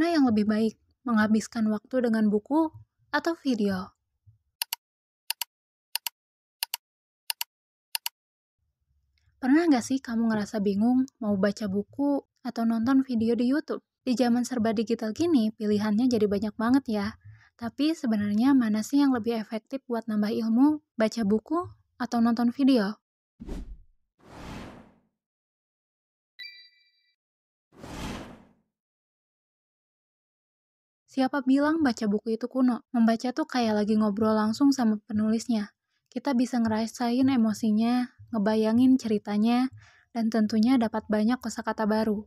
Mana yang lebih baik, menghabiskan waktu dengan buku atau video? Pernah nggak sih kamu ngerasa bingung mau baca buku atau nonton video di YouTube? Di zaman serba digital gini, pilihannya jadi banyak banget ya. Tapi sebenarnya mana sih yang lebih efektif buat nambah ilmu, baca buku atau nonton video? Siapa bilang baca buku itu kuno? Membaca tuh kayak lagi ngobrol langsung sama penulisnya. Kita bisa ngerasain emosinya, ngebayangin ceritanya, dan tentunya dapat banyak kosakata baru.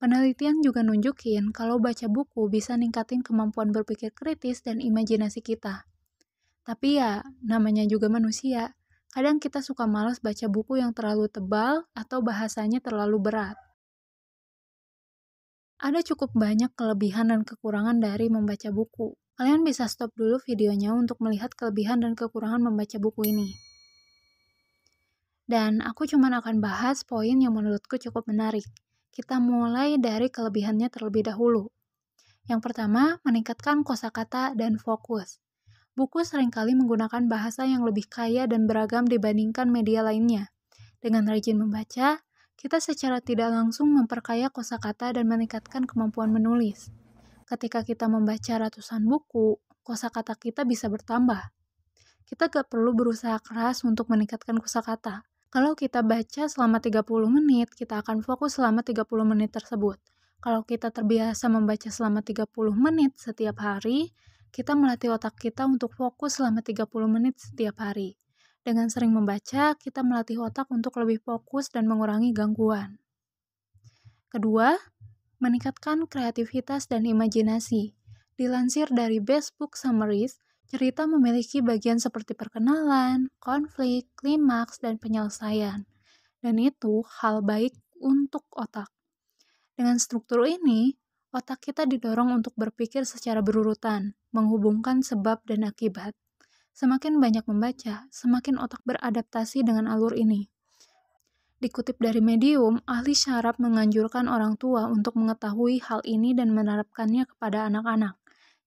Penelitian juga nunjukin kalau baca buku bisa ningkatin kemampuan berpikir kritis dan imajinasi kita. Tapi ya, namanya juga manusia. Kadang kita suka malas baca buku yang terlalu tebal atau bahasanya terlalu berat. Ada cukup banyak kelebihan dan kekurangan dari membaca buku. Kalian bisa stop dulu videonya untuk melihat kelebihan dan kekurangan membaca buku ini. Dan aku cuma akan bahas poin yang menurutku cukup menarik. Kita mulai dari kelebihannya terlebih dahulu. Yang pertama, meningkatkan kosakata dan fokus. Buku seringkali menggunakan bahasa yang lebih kaya dan beragam dibandingkan media lainnya. Dengan rajin membaca, kita secara tidak langsung memperkaya kosakata dan meningkatkan kemampuan menulis. Ketika kita membaca ratusan buku, kosakata kita bisa bertambah. Kita gak perlu berusaha keras untuk meningkatkan kosakata. Kalau kita baca selama 30 menit, kita akan fokus selama 30 menit tersebut. Kalau kita terbiasa membaca selama 30 menit setiap hari, kita melatih otak kita untuk fokus selama 30 menit setiap hari. Dengan sering membaca, kita melatih otak untuk lebih fokus dan mengurangi gangguan. Kedua, meningkatkan kreativitas dan imajinasi. Dilansir dari Best Book Summaries, cerita memiliki bagian seperti perkenalan, konflik, klimaks, dan penyelesaian. Dan itu hal baik untuk otak. Dengan struktur ini, otak kita didorong untuk berpikir secara berurutan, menghubungkan sebab dan akibat. Semakin banyak membaca, semakin otak beradaptasi dengan alur ini. Dikutip dari Medium, ahli syaraf menganjurkan orang tua untuk mengetahui hal ini dan menerapkannya kepada anak-anak,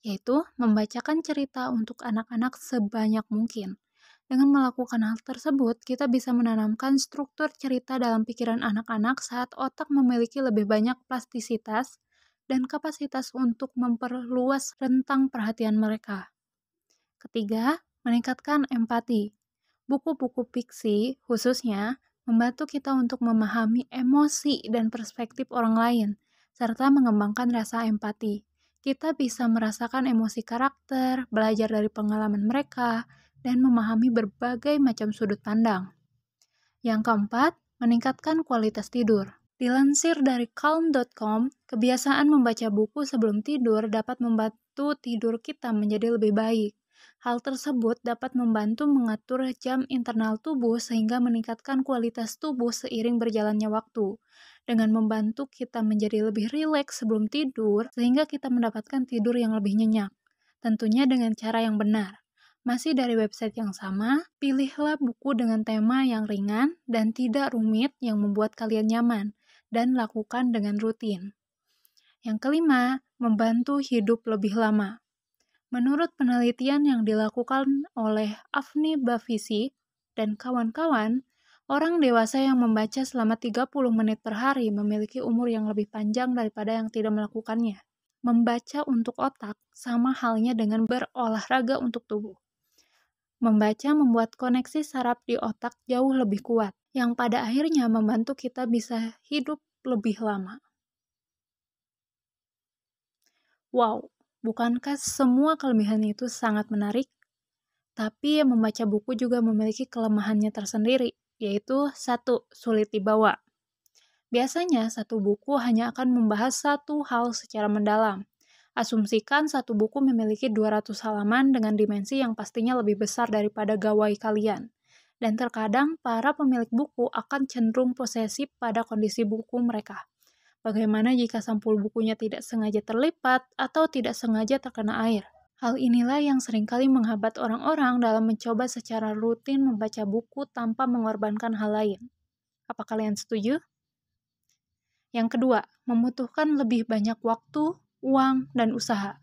yaitu membacakan cerita untuk anak-anak sebanyak mungkin. Dengan melakukan hal tersebut, kita bisa menanamkan struktur cerita dalam pikiran anak-anak saat otak memiliki lebih banyak plastisitas dan kapasitas untuk memperluas rentang perhatian mereka. Ketiga, meningkatkan empati. Buku-buku fiksi, khususnya, membantu kita untuk memahami emosi dan perspektif orang lain, serta mengembangkan rasa empati. Kita bisa merasakan emosi karakter, belajar dari pengalaman mereka, dan memahami berbagai macam sudut pandang. Yang keempat, meningkatkan kualitas tidur. Dilansir dari calm.com, kebiasaan membaca buku sebelum tidur dapat membantu tidur kita menjadi lebih baik. Hal tersebut dapat membantu mengatur jam internal tubuh sehingga meningkatkan kualitas tubuh seiring berjalannya waktu. Dengan membantu kita menjadi lebih rileks sebelum tidur, sehingga kita mendapatkan tidur yang lebih nyenyak. Tentunya dengan cara yang benar. Masih dari website yang sama, pilihlah buku dengan tema yang ringan dan tidak rumit yang membuat kalian nyaman, dan lakukan dengan rutin. Yang kelima, membantu hidup lebih lama. Menurut penelitian yang dilakukan oleh Afni Bavisi dan kawan-kawan, orang dewasa yang membaca selama 30 menit per hari memiliki umur yang lebih panjang daripada yang tidak melakukannya. Membaca untuk otak sama halnya dengan berolahraga untuk tubuh. Membaca membuat koneksi saraf di otak jauh lebih kuat, yang pada akhirnya membantu kita bisa hidup lebih lama. Wow, bukankah semua kelebihan itu sangat menarik? Tapi membaca buku juga memiliki kelemahannya tersendiri, yaitu 1. Sulit dibawa. Biasanya satu buku hanya akan membahas satu hal secara mendalam. Asumsikan satu buku memiliki 200 halaman dengan dimensi yang pastinya lebih besar daripada gawai kalian. Dan terkadang para pemilik buku akan cenderung posesif pada kondisi buku mereka. Bagaimana jika sampul bukunya tidak sengaja terlipat atau tidak sengaja terkena air? Hal inilah yang seringkali menghambat orang-orang dalam mencoba secara rutin membaca buku tanpa mengorbankan hal lain. Apa kalian setuju? Yang kedua, membutuhkan lebih banyak waktu uang, dan usaha.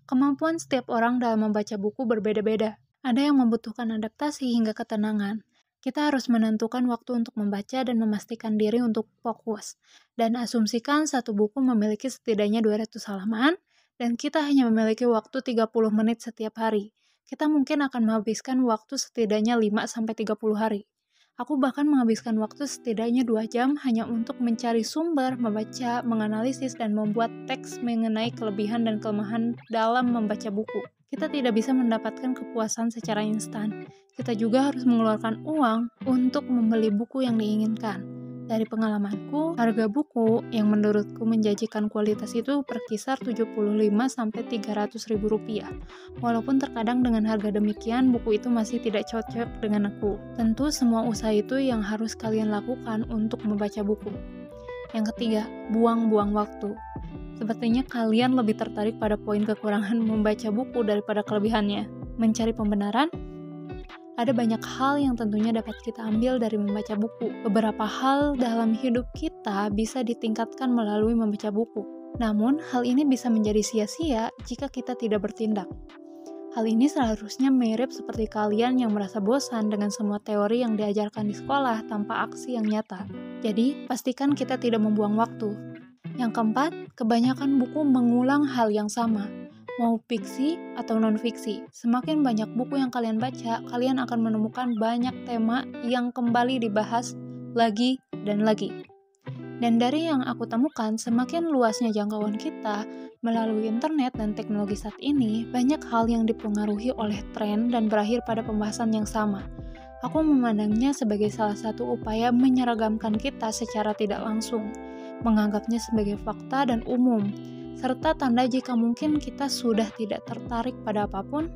Kemampuan setiap orang dalam membaca buku berbeda-beda. Ada yang membutuhkan adaptasi hingga ketenangan. Kita harus menentukan waktu untuk membaca dan memastikan diri untuk fokus. Dan asumsikan satu buku memiliki setidaknya 200 halaman, dan kita hanya memiliki waktu 30 menit setiap hari. Kita mungkin akan menghabiskan waktu setidaknya 5-30 hari. Aku bahkan menghabiskan waktu setidaknya 2 jam hanya untuk mencari sumber, membaca, menganalisis, dan membuat teks mengenai kelebihan dan kelemahan dalam membaca buku. Kita tidak bisa mendapatkan kepuasan secara instan. Kita juga harus mengeluarkan uang untuk membeli buku yang diinginkan. Dari pengalamanku, harga buku yang menurutku menjanjikan kualitas itu berkisar Rp75-300.000. Walaupun terkadang dengan harga demikian, buku itu masih tidak cocok dengan aku. Tentu semua usaha itu yang harus kalian lakukan untuk membaca buku. Yang ketiga, buang-buang waktu. Sepertinya kalian lebih tertarik pada poin kekurangan membaca buku daripada kelebihannya. Mencari pembenaran? Ada banyak hal yang tentunya dapat kita ambil dari membaca buku. Beberapa hal dalam hidup kita bisa ditingkatkan melalui membaca buku. Namun, hal ini bisa menjadi sia-sia jika kita tidak bertindak. Hal ini seharusnya mirip seperti kalian yang merasa bosan dengan semua teori yang diajarkan di sekolah tanpa aksi yang nyata. Jadi, pastikan kita tidak membuang waktu. Yang keempat, kebanyakan buku mengulang hal yang sama. Mau fiksi atau non-fiksi, semakin banyak buku yang kalian baca, kalian akan menemukan banyak tema yang kembali dibahas lagi dan lagi. Dan dari yang aku temukan, semakin luasnya jangkauan kita melalui internet dan teknologi saat ini, banyak hal yang dipengaruhi oleh tren dan berakhir pada pembahasan yang sama. Aku memandangnya sebagai salah satu upaya menyeragamkan kita secara tidak langsung, menganggapnya sebagai fakta dan umum, serta tanda jika mungkin kita sudah tidak tertarik pada apapun.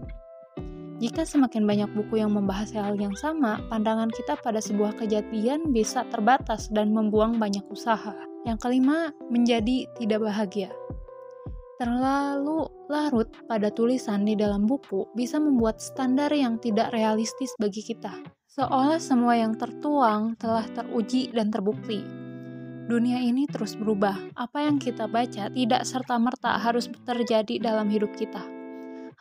Jika semakin banyak buku yang membahas hal yang sama, pandangan kita pada sebuah kejadian bisa terbatas dan membuang banyak usaha. Yang kelima, menjadi tidak bahagia. Terlalu larut pada tulisan di dalam buku bisa membuat standar yang tidak realistis bagi kita, seolah semua yang tertuang telah teruji dan terbukti. Dunia ini terus berubah. Apa yang kita baca tidak serta-merta harus terjadi dalam hidup kita.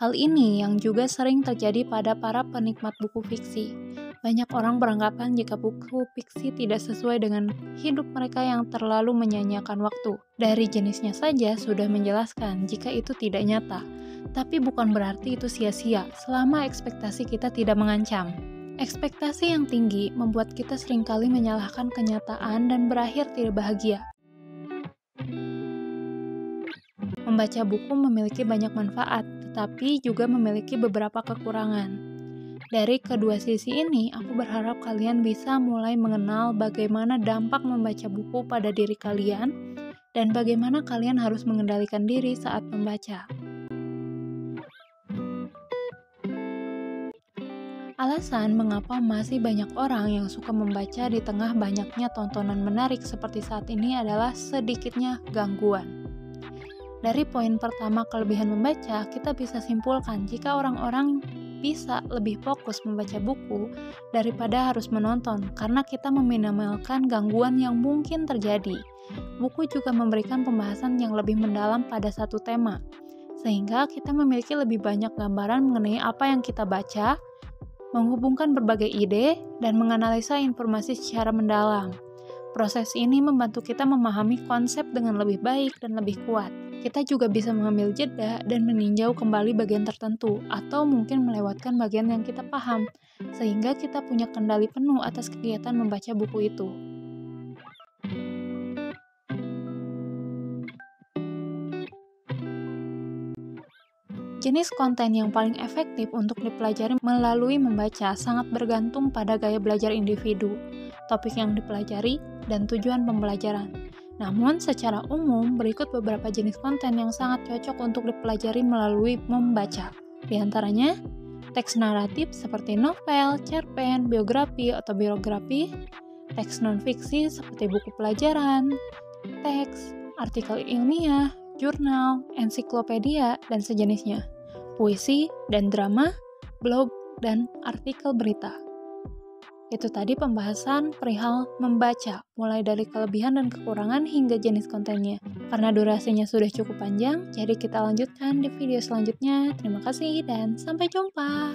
Hal ini yang juga sering terjadi pada para penikmat buku fiksi. Banyak orang beranggapan jika buku fiksi tidak sesuai dengan hidup mereka yang terlalu menyia-nyiakan waktu. Dari jenisnya saja sudah menjelaskan jika itu tidak nyata. Tapi bukan berarti itu sia-sia selama ekspektasi kita tidak mengancam. Ekspektasi yang tinggi membuat kita seringkali menyalahkan kenyataan dan berakhir tidak bahagia. Membaca buku memiliki banyak manfaat, tetapi juga memiliki beberapa kekurangan. Dari kedua sisi ini, aku berharap kalian bisa mulai mengenal bagaimana dampak membaca buku pada diri kalian dan bagaimana kalian harus mengendalikan diri saat membaca. Alasan mengapa masih banyak orang yang suka membaca di tengah banyaknya tontonan menarik seperti saat ini adalah sedikitnya gangguan. Dari poin pertama kelebihan membaca, kita bisa simpulkan jika orang-orang bisa lebih fokus membaca buku daripada harus menonton karena kita meminimalkan gangguan yang mungkin terjadi. Buku juga memberikan pembahasan yang lebih mendalam pada satu tema, sehingga kita memiliki lebih banyak gambaran mengenai apa yang kita baca, menghubungkan berbagai ide, dan menganalisa informasi secara mendalam. Proses ini membantu kita memahami konsep dengan lebih baik dan lebih kuat. Kita juga bisa mengambil jeda dan meninjau kembali bagian tertentu, atau mungkin melewatkan bagian yang kita paham, sehingga kita punya kendali penuh atas kegiatan membaca buku itu. Jenis konten yang paling efektif untuk dipelajari melalui membaca sangat bergantung pada gaya belajar individu, topik yang dipelajari, dan tujuan pembelajaran. Namun, secara umum, berikut beberapa jenis konten yang sangat cocok untuk dipelajari melalui membaca. Di antaranya, teks naratif seperti novel, cerpen, biografi, autobiografi, teks non-fiksi seperti buku pelajaran, teks, artikel ilmiah, jurnal, ensiklopedia, dan sejenisnya, puisi dan drama, blog, dan artikel berita. Itu tadi pembahasan perihal membaca, mulai dari kelebihan dan kekurangan hingga jenis kontennya. Karena durasinya sudah cukup panjang, jadi kita lanjutkan di video selanjutnya. Terima kasih dan sampai jumpa.